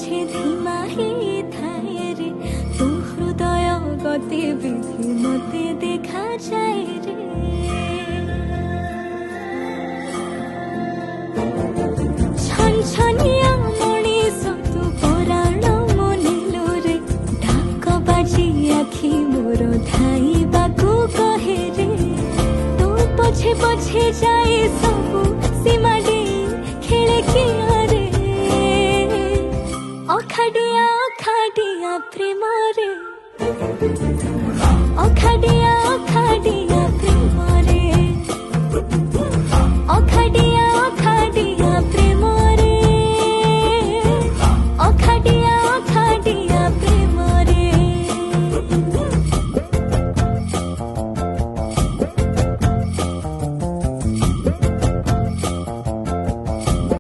पछे धीमा ही थाए रे तू हृदय गति विधि मते देखा जाए रे छन छनिया मणिष तू पराण मनिलु रे डाक बाजी आखि मोर धाइबाकु कहे रे तू पछे पछे जाए सबु सीमा डे खेले किया रे अखाडिया अखाडिया प्रेम रे अखाडिया अखाडिया